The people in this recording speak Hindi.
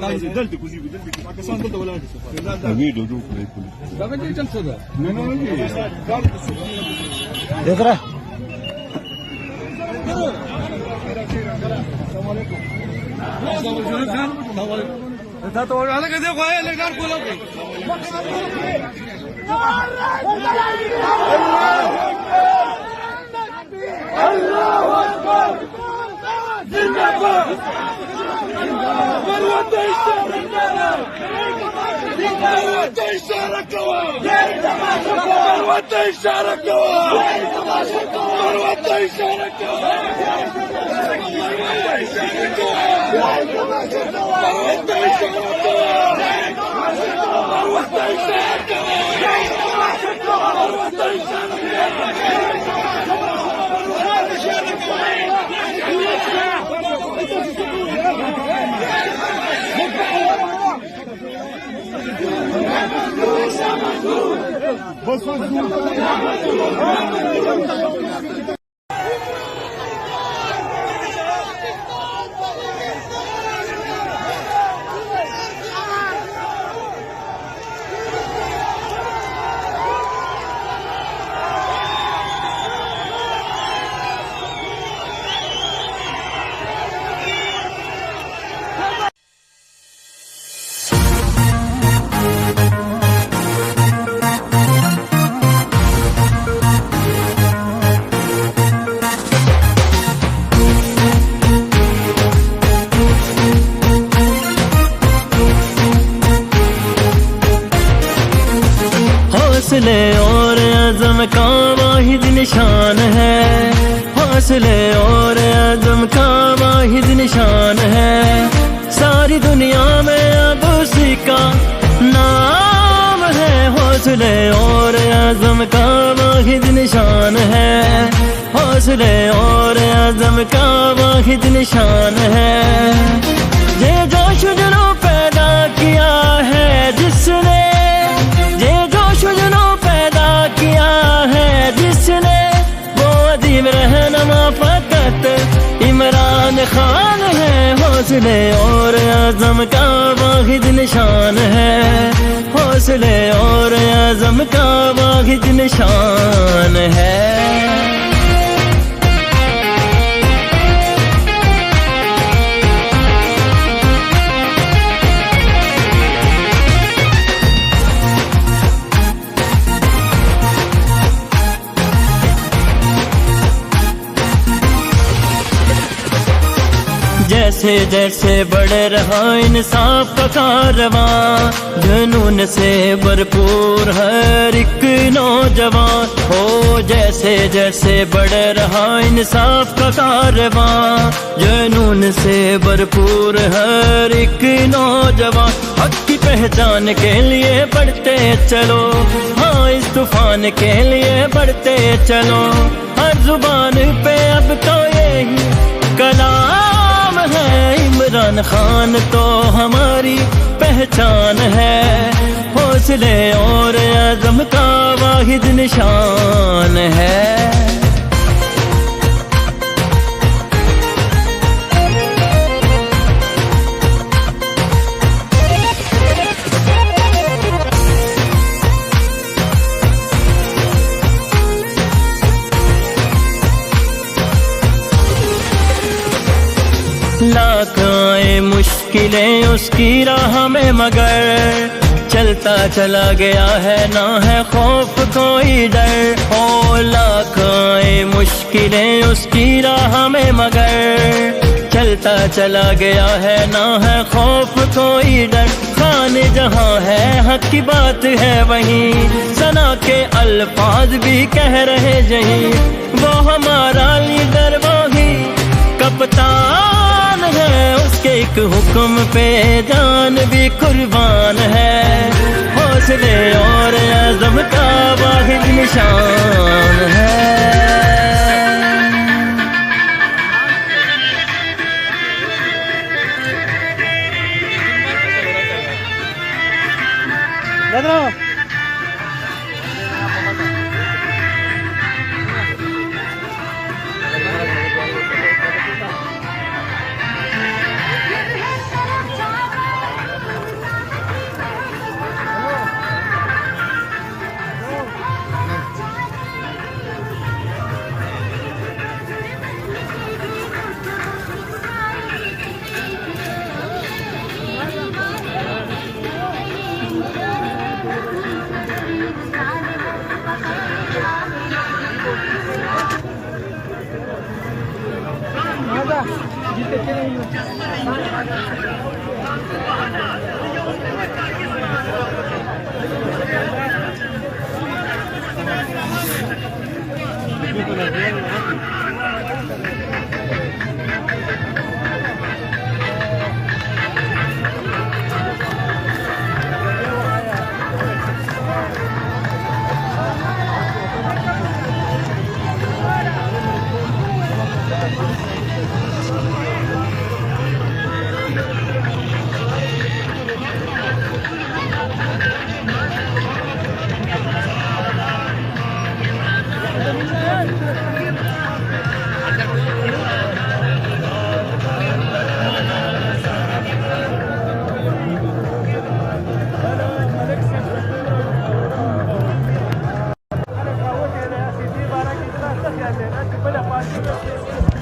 dai dai così vedete ma che sono andato volante La vedo dopo. da vedere tanto da non è देख रहा तो अलग देखो आया लेकर बोलो हौसले और अज़म का वाहिद निशान है, हौसले और अज़म का वाहिद निशान है। सारी दुनिया में अब उसी का नाम है, हौसले और अज़म का वाहिद निशान है, हौसले और अज़म का वाहिद निशान है। ये जोश जुनून पैदा किया है जिसने, ये जोश जुनून पैदा किया है जिसने, वो अदीम रहनुमा फकत इमरान खान है। हौसले और अज़म का वाहिद निशान है, हौसले और अज़म का वाहिद निशान है। जैसे जैसे बढ़ रहा इंसाफ का कारवां, जुनून से भरपूर हर एक नौजवान हो। जैसे जैसे बढ़ रहा इंसाफ का कारवां, जुनून से भरपूर हर एक नौजवान, हक की पहचान के लिए बढ़ते चलो, हाँ इस तूफान के लिए बढ़ते चलो। हर जुबान पे अब तो यही कलाम है, इमरान खान तो हमारी पहचान है। हौसले और अज़म का वाहिद निशान है। लाख आए मुश्किलें उसकी राह में मगर, चलता चला गया है ना है खौफ कोई डर। ओ लाख आए मुश्किलें उसकी राह में मगर, चलता चला गया है ना है खौफ कोई डर। खान जहाँ है हक की बात है वहीं, सना के अल्फाज भी कह रहे यहीं। वो हमारा लीडर वही कप्तान है, उसके एक हुक्म पे जान भी कुर्बान है। हौसले और अज़म का वाहिद निशान है। 12 12 12